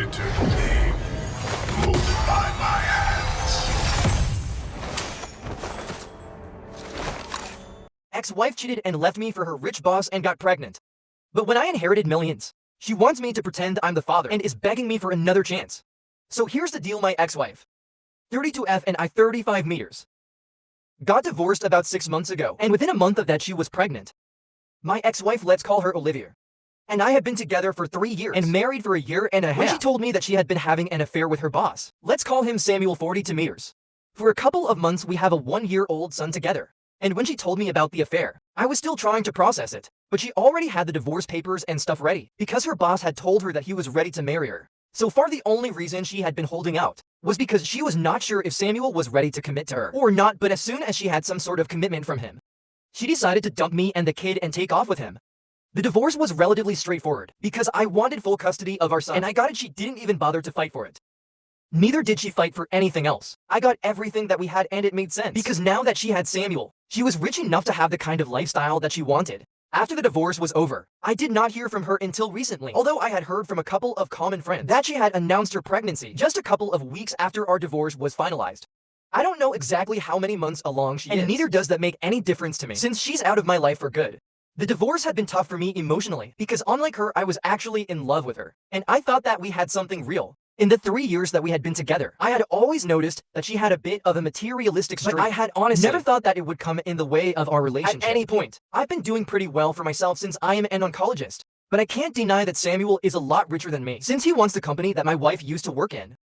eternity, molded by my hands. Ex-wife cheated and left me for her rich boss and got pregnant. But when I inherited millions, she wants me to pretend I'm the father and is begging me for another chance. So here's the deal, my ex-wife. 32F and I 35 meters. Got divorced about 6 months ago, and within a month of that she was pregnant. My ex-wife, let's call her Olivia, and I have been together for 3 years and married for a year and a half. When she told me that she had been having an affair with her boss, let's call him Samuel 42 meters. For a couple of months we have a 1-year-old son together. And when she told me about the affair, I was still trying to process it, but she already had the divorce papers and stuff ready, because her boss had told her that he was ready to marry her. So far the only reason she had been holding out was because she was not sure if Samuel was ready to commit to her or not, but as soon as she had some sort of commitment from him, she decided to dump me and the kid and take off with him. The divorce was relatively straightforward, because I wanted full custody of our son, and I got it. She didn't even bother to fight for it. Neither did she fight for anything else. I got everything that we had, and it made sense, because now that she had Samuel, she was rich enough to have the kind of lifestyle that she wanted. After the divorce was over, I did not hear from her until recently, although I had heard from a couple of common friends that she had announced her pregnancy just a couple of weeks after our divorce was finalized. I don't know exactly how many months along she is, and neither does that make any difference to me, since she's out of my life for good. The divorce had been tough for me emotionally, because unlike her, I was actually in love with her, and I thought that we had something real. In the 3 years that we had been together, I had always noticed that she had a bit of a materialistic streak, but I had honestly never thought that it would come in the way of our relationship at any point. I've been doing pretty well for myself since I am an oncologist, but I can't deny that Samuel is a lot richer than me, since he wants the company that my wife used to work in.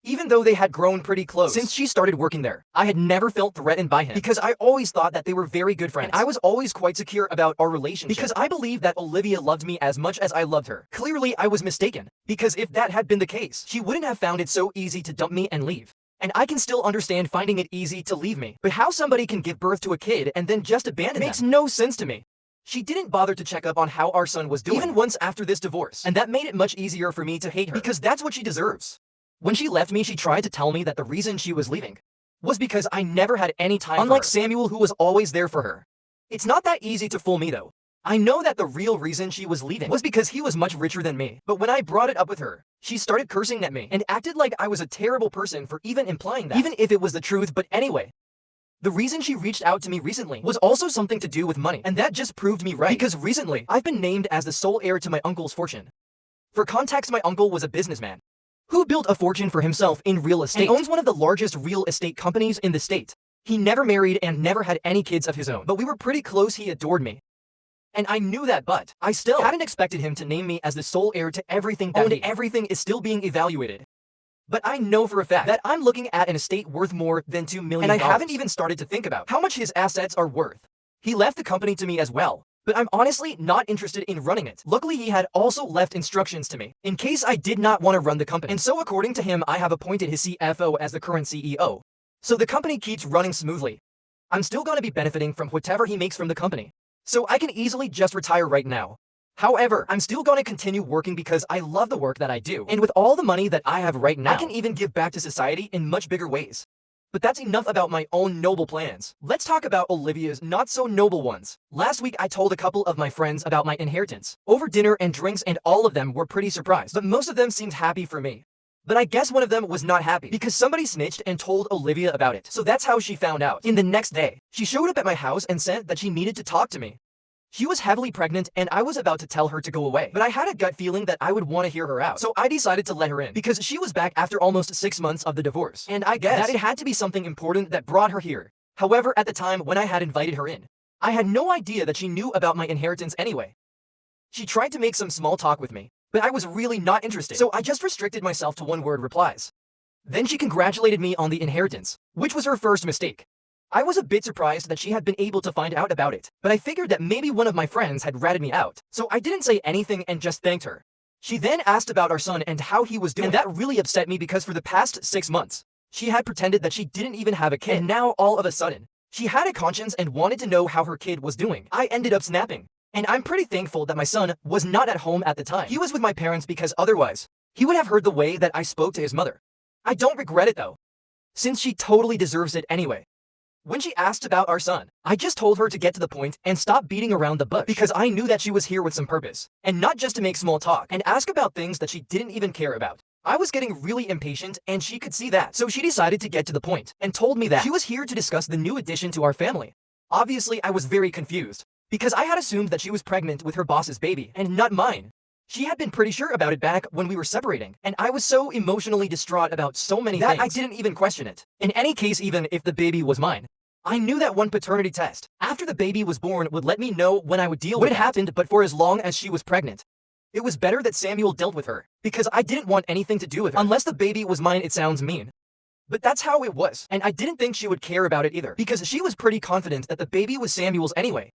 Even though they had grown pretty close since she started working there, I had never felt threatened by him, because I always thought that they were very good friends. And I was always quite secure about our relationship, because I believed that Olivia loved me as much as I loved her. Clearly, I was mistaken, because if that had been the case, she wouldn't have found it so easy to dump me and leave. And I can still understand finding it easy to leave me, but how somebody can give birth to a kid and then just abandon them makes no sense to me. She didn't bother to check up on how our son was doing, even once after this divorce, and that made it much easier for me to hate her, because that's what she deserves. When she left me, she tried to tell me that the reason she was leaving was because I never had any time unlike for her, Samuel, who was always there for her. It's not that easy to fool me though. I know that the real reason she was leaving was because he was much richer than me, but when I brought it up with her, she started cursing at me and acted like I was a terrible person for even implying that, even if it was the truth. But anyway, the reason she reached out to me recently was also something to do with money, and that just proved me right, because recently I've been named as the sole heir to my uncle's fortune. For context, my uncle was a businessman who built a fortune for himself in real estate and owns one of the largest real estate companies in the state. He never married and never had any kids of his own, but we were pretty close. He adored me, and I knew that, but I still hadn't expected him to name me as the sole heir to everything that everything is still being evaluated. But I know for a fact that I'm looking at an estate worth more than $2 million, and I haven't even started to think about how much his assets are worth. He left the company to me as well, but I'm honestly not interested in running it. Luckily, he had also left instructions to me in case I did not want to run the company. And so according to him, I have appointed his CFO as the current CEO. So the company keeps running smoothly. I'm still going to be benefiting from whatever he makes from the company, so I can easily just retire right now. However, I'm still going to continue working because I love the work that I do. And with all the money that I have right now, I can even give back to society in much bigger ways. But that's enough about my own noble plans. Let's talk about Olivia's not so noble ones. Last week I told a couple of my friends about my inheritance over dinner and drinks, and all of them were pretty surprised, but most of them seemed happy for me. But I guess one of them was not happy because somebody snitched and told Olivia about it. So that's how she found out. In the next day, she showed up at my house and said that she needed to talk to me. She was heavily pregnant, and I was about to tell her to go away, but I had a gut feeling that I would want to hear her out, so I decided to let her in because she was back after almost 6 months of the divorce, and I guess that it had to be something important that brought her here. However, at the time when I had invited her in, I had no idea that she knew about my inheritance anyway. She tried to make some small talk with me, but I was really not interested, so I just restricted myself to one-word replies. Then she congratulated me on the inheritance, which was her first mistake. I was a bit surprised that she had been able to find out about it, but I figured that maybe one of my friends had ratted me out, so I didn't say anything and just thanked her. She then asked about our son and how he was doing, and that really upset me because for the past 6 months, she had pretended that she didn't even have a kid, and now all of a sudden, she had a conscience and wanted to know how her kid was doing. I ended up snapping, and I'm pretty thankful that my son was not at home at the time. He was with my parents because otherwise, he would have heard the way that I spoke to his mother. I don't regret it though, since she totally deserves it anyway. When she asked about our son, I just told her to get to the point and stop beating around the bush because I knew that she was here with some purpose, and not just to make small talk and ask about things that she didn't even care about. I was getting really impatient and she could see that, so she decided to get to the point and told me that she was here to discuss the new addition to our family. Obviously, I was very confused, because I had assumed that she was pregnant with her boss's baby and not mine. She had been pretty sure about it back when we were separating, and I was so emotionally distraught about so many things that I didn't even question it. In any case, even if the baby was mine, I knew that one paternity test after the baby was born would let me know when I would deal with what had happened, but for as long as she was pregnant. It was better that Samuel dealt with her, because I didn't want anything to do with her. Unless the baby was mine, it sounds mean. But that's how it was, and I didn't think she would care about it either, because she was pretty confident that the baby was Samuel's anyway.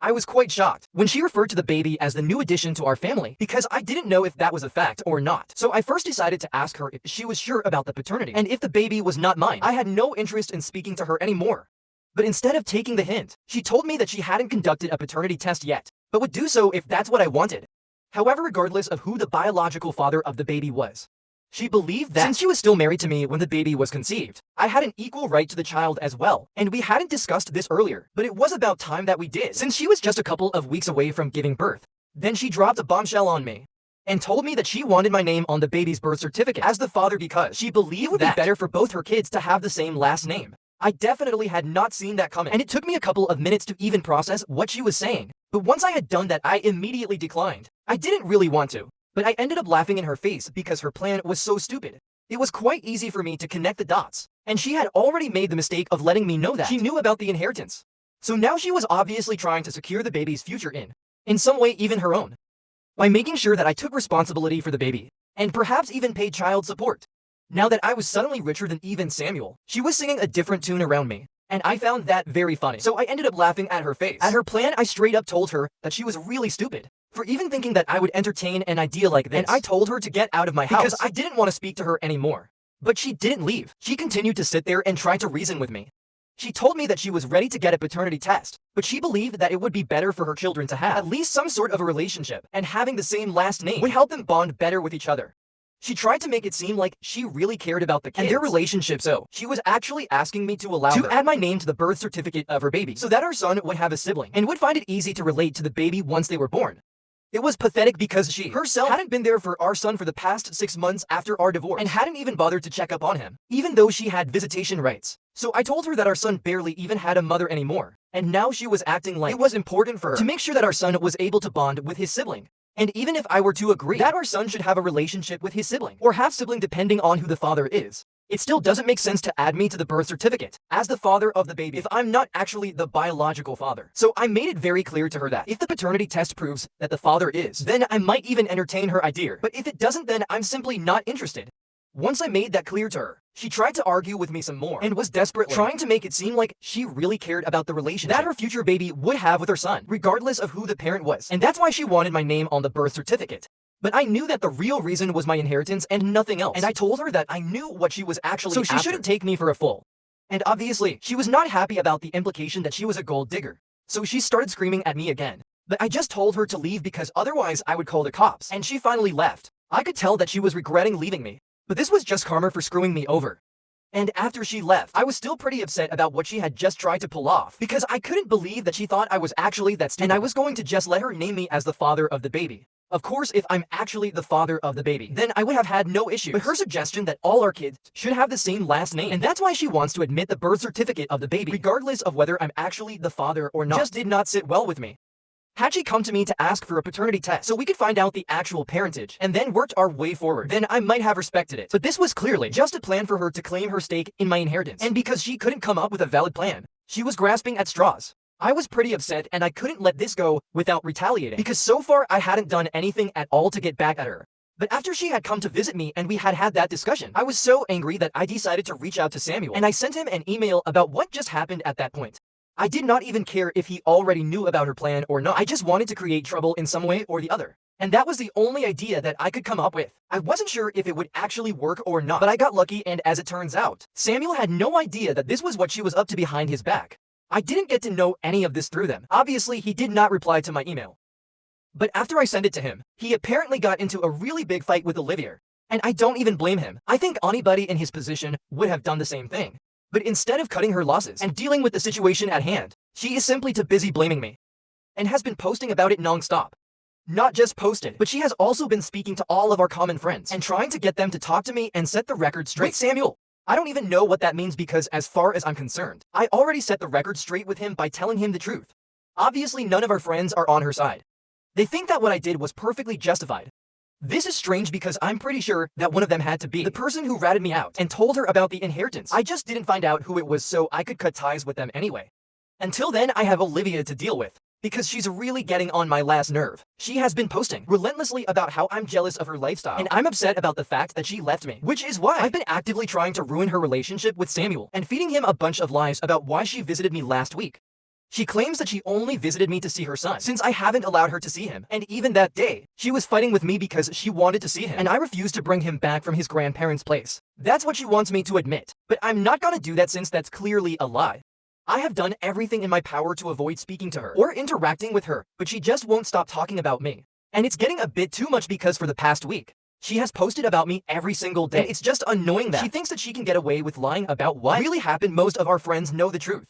I was quite shocked when she referred to the baby as the new addition to our family, because I didn't know if that was a fact or not. So I first decided to ask her if she was sure about the paternity, and if the baby was not mine. I had no interest in speaking to her anymore. But instead of taking the hint, she told me that she hadn't conducted a paternity test yet, but would do so if that's what I wanted. However, regardless of who the biological father of the baby was, she believed that since she was still married to me when the baby was conceived, I had an equal right to the child as well. And we hadn't discussed this earlier, but it was about time that we did, since she was just a couple of weeks away from giving birth. Then she dropped a bombshell on me and told me that she wanted my name on the baby's birth certificate as the father because she believed it would be better for both her kids to have the same last name. I definitely had not seen that coming, and it took me a couple of minutes to even process what she was saying. But once I had done that, I immediately declined. I didn't really want to, but I ended up laughing in her face because her plan was so stupid. It was quite easy for me to connect the dots, and she had already made the mistake of letting me know that she knew about the inheritance. So now she was obviously trying to secure the baby's future in some way, even her own, by making sure that I took responsibility for the baby, and perhaps even paid child support. Now that I was suddenly richer than even Samuel, she was singing a different tune around me, and I found that very funny. So I ended up laughing at her face. At her plan, I straight up told her that she was really stupid for even thinking that I would entertain an idea like this. And I told her to get out of my house because I didn't want to speak to her anymore. But she didn't leave. She continued to sit there and try to reason with me. She told me that she was ready to get a paternity test, but she believed that it would be better for her children to have at least some sort of a relationship, and having the same last name would help them bond better with each other. She tried to make it seem like she really cared about the kids and their relationship, so she was actually asking me to allow her to add my name to the birth certificate of her baby so that our son would have a sibling and would find it easy to relate to the baby once they were born. It was pathetic because she herself hadn't been there for our son for the past 6 months after our divorce and hadn't even bothered to check up on him, even though she had visitation rights. So I told her that our son barely even had a mother anymore, and now she was acting like it was important for her to make sure that our son was able to bond with his sibling. And even if I were to agree that our son should have a relationship with his sibling, or half-sibling depending on who the father is, it still doesn't make sense to add me to the birth certificate as the father of the baby if I'm not actually the biological father. So I made it very clear to her that if the paternity test proves that the father is, then I might even entertain her idea. But if it doesn't, then I'm simply not interested. Once I made that clear to her, she tried to argue with me some more and was desperately trying to make it seem like she really cared about the relationship that her future baby would have with her son, regardless of who the parent was. And that's why she wanted my name on the birth certificate. But I knew that the real reason was my inheritance and nothing else. And I told her that I knew what she was actually after, so she shouldn't take me for a fool. And obviously, she was not happy about the implication that she was a gold digger. So she started screaming at me again. But I just told her to leave because otherwise I would call the cops. And she finally left. I could tell that she was regretting leaving me. But this was just karma for screwing me over. And after she left, I was still pretty upset about what she had just tried to pull off, because I couldn't believe that she thought I was actually that stupid, and I was going to just let her name me as the father of the baby. Of course, if I'm actually the father of the baby, then I would have had no issues. But her suggestion that all our kids should have the same last name, and that's why she wants to admit the birth certificate of the baby, regardless of whether I'm actually the father or not, just did not sit well with me. Had she come to me to ask for a paternity test so we could find out the actual parentage and then worked our way forward, then I might have respected it. But this was clearly just a plan for her to claim her stake in my inheritance. And because she couldn't come up with a valid plan, she was grasping at straws. I was pretty upset and I couldn't let this go without retaliating, because so far I hadn't done anything at all to get back at her. But after she had come to visit me and we had had that discussion, I was so angry that I decided to reach out to Samuel, and I sent him an email about what just happened at that point. I did not even care if he already knew about her plan or not. I just wanted to create trouble in some way or the other. And that was the only idea that I could come up with. I wasn't sure if it would actually work or not, but I got lucky, and as it turns out, Samuel had no idea that this was what she was up to behind his back. I didn't get to know any of this through them. Obviously, he did not reply to my email. But after I sent it to him, he apparently got into a really big fight with Olivia. And I don't even blame him. I think anybody in his position would have done the same thing. But instead of cutting her losses and dealing with the situation at hand, she is simply too busy blaming me and has been posting about it non-stop. Not just posted, but she has also been speaking to all of our common friends and trying to get them to talk to me and set the record straight. With Samuel, I don't even know what that means because as far as I'm concerned, I already set the record straight with him by telling him the truth. Obviously, none of our friends are on her side. They think that what I did was perfectly justified. This is strange because I'm pretty sure that one of them had to be the person who ratted me out and told her about the inheritance. I just didn't find out who it was so I could cut ties with them anyway. Until then, I have Olivia to deal with, because she's really getting on my last nerve. She has been posting relentlessly about how I'm jealous of her lifestyle, and I'm upset about the fact that she left me, which is why I've been actively trying to ruin her relationship with Samuel and feeding him a bunch of lies about why she visited me last week. She claims that she only visited me to see her son, since I haven't allowed her to see him, and even that day, she was fighting with me because she wanted to see him, and I refused to bring him back from his grandparents' place. That's what she wants me to admit, but I'm not gonna do that since that's clearly a lie. I have done everything in my power to avoid speaking to her or interacting with her, but she just won't stop talking about me. And it's getting a bit too much because for the past week, she has posted about me every single day. And it's just annoying that she thinks that she can get away with lying about what really happened. Most of our friends know the truth.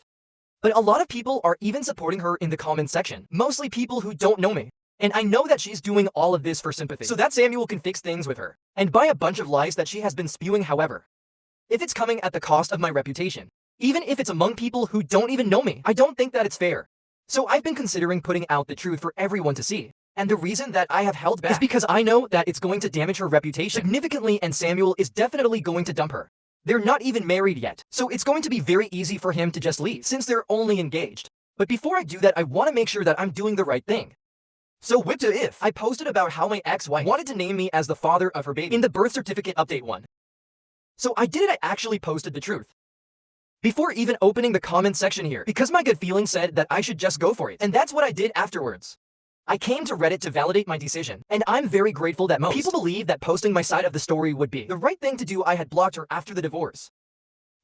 But a lot of people are even supporting her in the comment section, mostly people who don't know me. And I know that she's doing all of this for sympathy, so that Samuel can fix things with her, and buy a bunch of lies that she has been spewing. However, if it's coming at the cost of my reputation, even if it's among people who don't even know me, I don't think that it's fair. So I've been considering putting out the truth for everyone to see. And the reason that I have held back is because I know that it's going to damage her reputation significantly, and Samuel is definitely going to dump her. They're not even married yet, so it's going to be very easy for him to just leave since they're only engaged. But before I do that, I want to make sure that I'm doing the right thing. So what if I posted about how my ex-wife wanted to name me as the father of her baby in the birth certificate update one. So I did it, I actually posted the truth. Before even opening the comment section here, because my gut feeling said that I should just go for it, and that's what I did afterwards. I came to Reddit to validate my decision, and I'm very grateful that most people believe that posting my side of the story would be the right thing to do. I had blocked her after the divorce,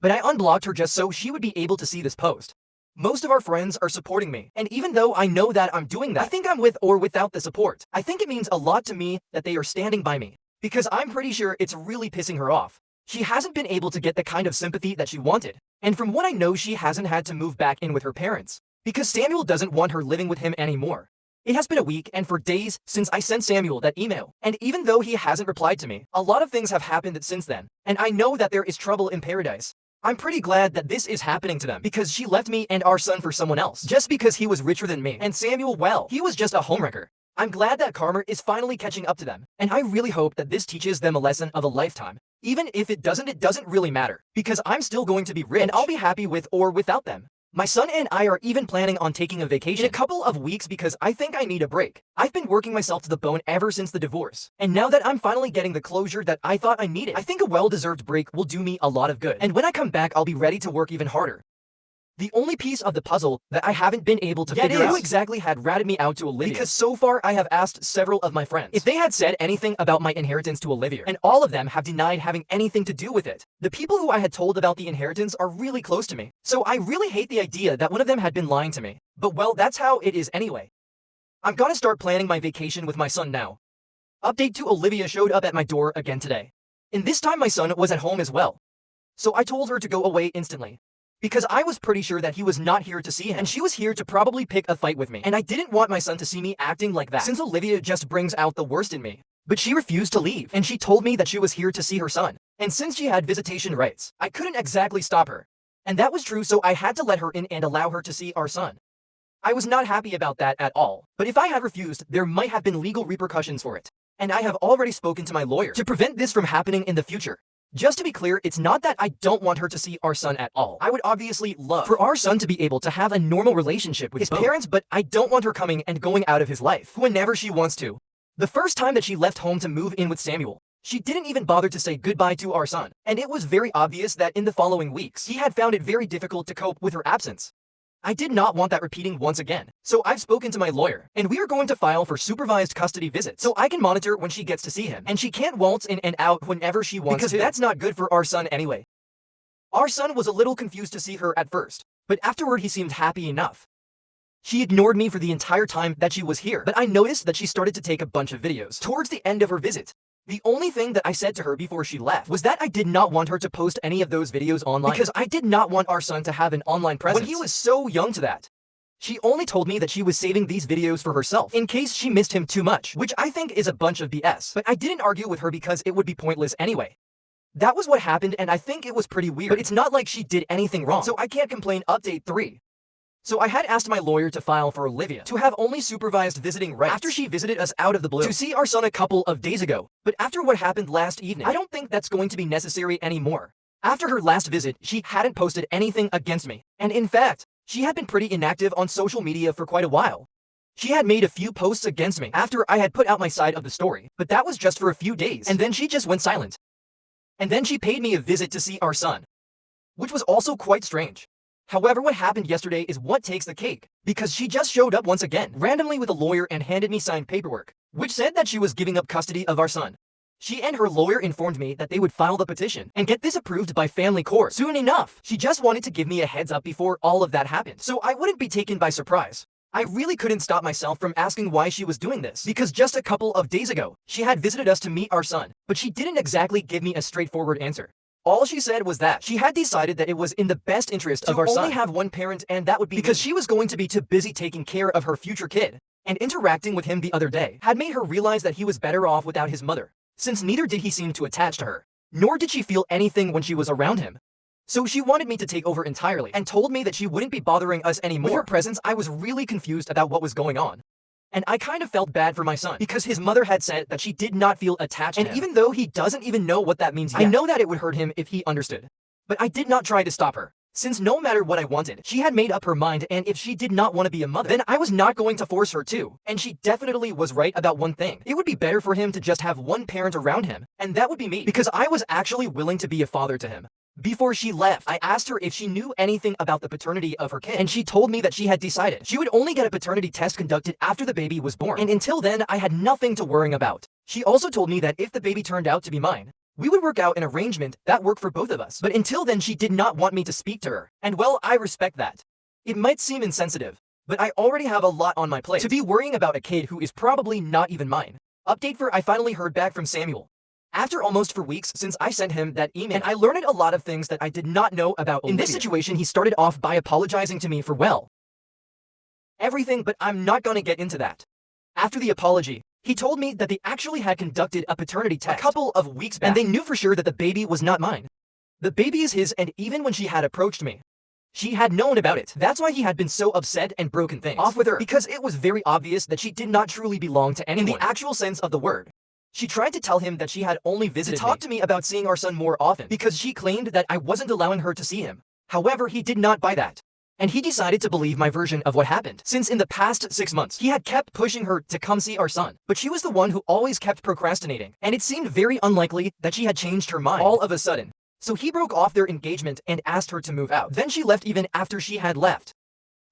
but I unblocked her just so she would be able to see this post. Most of our friends are supporting me, and even though I know that I'm doing that, I think I'm with or without the support. I think it means a lot to me that they are standing by me, because I'm pretty sure it's really pissing her off. She hasn't been able to get the kind of sympathy that she wanted, and from what I know, she hasn't had to move back in with her parents, because Samuel doesn't want her living with him anymore. It has been a week and for days since I sent Samuel that email, and even though he hasn't replied to me, a lot of things have happened since then, and I know that there is trouble in paradise. I'm pretty glad that this is happening to them, because she left me and our son for someone else, just because he was richer than me, and Samuel, well, he was just a homewrecker. I'm glad that karma is finally catching up to them, and I really hope that this teaches them a lesson of a lifetime. Even if it doesn't really matter, because I'm still going to be rich, and I'll be happy with or without them. My son and I are even planning on taking a vacation in a couple of weeks because I think I need a break. I've been working myself to the bone ever since the divorce, and now that I'm finally getting the closure that I thought I needed, I think a well-deserved break will do me a lot of good, and when I come back, I'll be ready to work even harder. The only piece of the puzzle that I haven't been able to figure out who exactly had ratted me out to Olivia, because so far I have asked several of my friends if they had said anything about my inheritance to Olivia, and all of them have denied having anything to do with it. The people who I had told about the inheritance are really close to me, so I really hate the idea that one of them had been lying to me. But well, that's how it is anyway. I'm gonna start planning my vacation with my son now. Update to Olivia showed up at my door again today. And this time my son was at home as well. So I told her to go away instantly, because I was pretty sure that he was not here to see him, and she was here to probably pick a fight with me, and I didn't want my son to see me acting like that, since Olivia just brings out the worst in me. But she refused to leave, and she told me that she was here to see her son, and since she had visitation rights, I couldn't exactly stop her. And that was true, so I had to let her in and allow her to see our son. I was not happy about that at all, but if I had refused, there might have been legal repercussions for it, and I have already spoken to my lawyer to prevent this from happening in the future. Just to be clear, it's not that I don't want her to see our son at all. I would obviously love for our son to be able to have a normal relationship with his parents, but I don't want her coming and going out of his life whenever she wants to. The first time that she left home to move in with Samuel, she didn't even bother to say goodbye to our son, and it was very obvious that in the following weeks, he had found it very difficult to cope with her absence. I did not want that repeating once again, so I've spoken to my lawyer, and we are going to file for supervised custody visits so I can monitor when she gets to see him, and she can't waltz in and out whenever she wants to, because that's not good for our son anyway. Our son was a little confused to see her at first, but afterward he seemed happy enough. She ignored me for the entire time that she was here, but I noticed that she started to take a bunch of videos towards the end of her visit. The only thing that I said to her before she left was that I did not want her to post any of those videos online, because I did not want our son to have an online presence when he was so young to that. She only told me that she was saving these videos for herself, in case she missed him too much, which I think is a bunch of BS. But I didn't argue with her because it would be pointless anyway. That was what happened, and I think it was pretty weird, but it's not like she did anything wrong, so I can't complain. Update 3. So I had asked my lawyer to file for Olivia to have only supervised visiting rights after she visited us out of the blue to see our son a couple of days ago. But after what happened last evening, I don't think that's going to be necessary anymore. After her last visit, she hadn't posted anything against me, and in fact, she had been pretty inactive on social media for quite a while. She had made a few posts against me after I had put out my side of the story, but that was just for a few days, and then she just went silent. And then she paid me a visit to see our son, which was also quite strange. However, what happened yesterday is what takes the cake, because she just showed up once again, randomly with a lawyer and handed me signed paperwork, which said that she was giving up custody of our son. She and her lawyer informed me that they would file the petition and get this approved by family court soon enough. She just wanted to give me a heads up before all of that happened, so I wouldn't be taken by surprise. I really couldn't stop myself from asking why she was doing this, because just a couple of days ago, she had visited us to meet our son, but she didn't exactly give me a straightforward answer. All she said was that she had decided that it was in the best interest of our son to only have one parent, and that would be because she was going to be too busy taking care of her future kid. And interacting with him the other day had made her realize that he was better off without his mother, since neither did he seem to attach to her, nor did she feel anything when she was around him. So she wanted me to take over entirely and told me that she wouldn't be bothering us anymore. With her presence, I was really confused about what was going on. And I kind of felt bad for my son, because his mother had said that she did not feel attached to him. And even though he doesn't even know what that means yet, I know that it would hurt him if he understood. But I did not try to stop her, since no matter what I wanted, she had made up her mind, and if she did not want to be a mother, then I was not going to force her to. And she definitely was right about one thing. It would be better for him to just have one parent around him, and that would be me, because I was actually willing to be a father to him. Before she left, I asked her if she knew anything about the paternity of her kid, and she told me that she had decided she would only get a paternity test conducted after the baby was born, and until then, I had nothing to worry about. She also told me that if the baby turned out to be mine, we would work out an arrangement that worked for both of us. But until then, she did not want me to speak to her, and well, I respect that. It might seem insensitive, but I already have a lot on my plate to be worrying about a kid who is probably not even mine. Update for I finally heard back from Samuel. After almost 4 weeks since I sent him that email, and I learned a lot of things that I did not know about Olivia. In this situation, he started off by apologizing to me for, well, everything, but I'm not gonna get into that. After the apology, he told me that they actually had conducted a paternity test a couple of weeks back, and they knew for sure that the baby was not mine. The baby is his, and even when she had approached me, she had known about it. That's why he had been so upset and broken things off with her, because it was very obvious that she did not truly belong to anyone in the actual sense of the word. She tried to tell him that she had only visited to talk to me about seeing our son more often, because she claimed that I wasn't allowing her to see him. However, he did not buy that, and he decided to believe my version of what happened, since in the past 6 months, he had kept pushing her to come see our son, but she was the one who always kept procrastinating, and it seemed very unlikely that she had changed her mind all of a sudden. So he broke off their engagement and asked her to move out. Then she left even after she had left.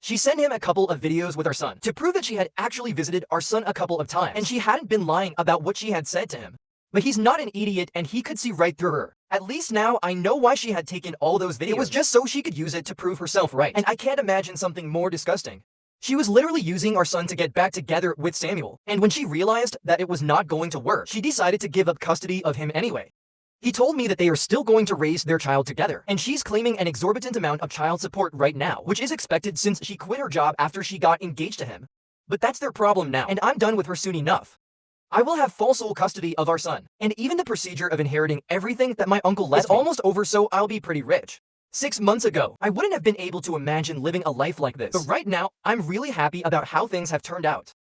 She sent him a couple of videos with our son to prove that she had actually visited our son a couple of times, and she hadn't been lying about what she had said to him. But he's not an idiot, and he could see right through her. At least now I know why she had taken all those videos. It was just so she could use it to prove herself right, and I can't imagine something more disgusting. She was literally using our son to get back together with Samuel, and when she realized that it was not going to work, she decided to give up custody of him anyway. He told me that they are still going to raise their child together, and she's claiming an exorbitant amount of child support right now, which is expected since she quit her job after she got engaged to him. But that's their problem now, and I'm done with her soon enough. I will have full sole custody of our son, and even the procedure of inheriting everything that my uncle left is almost over, so I'll be pretty rich. 6 months ago, I wouldn't have been able to imagine living a life like this, but right now, I'm really happy about how things have turned out.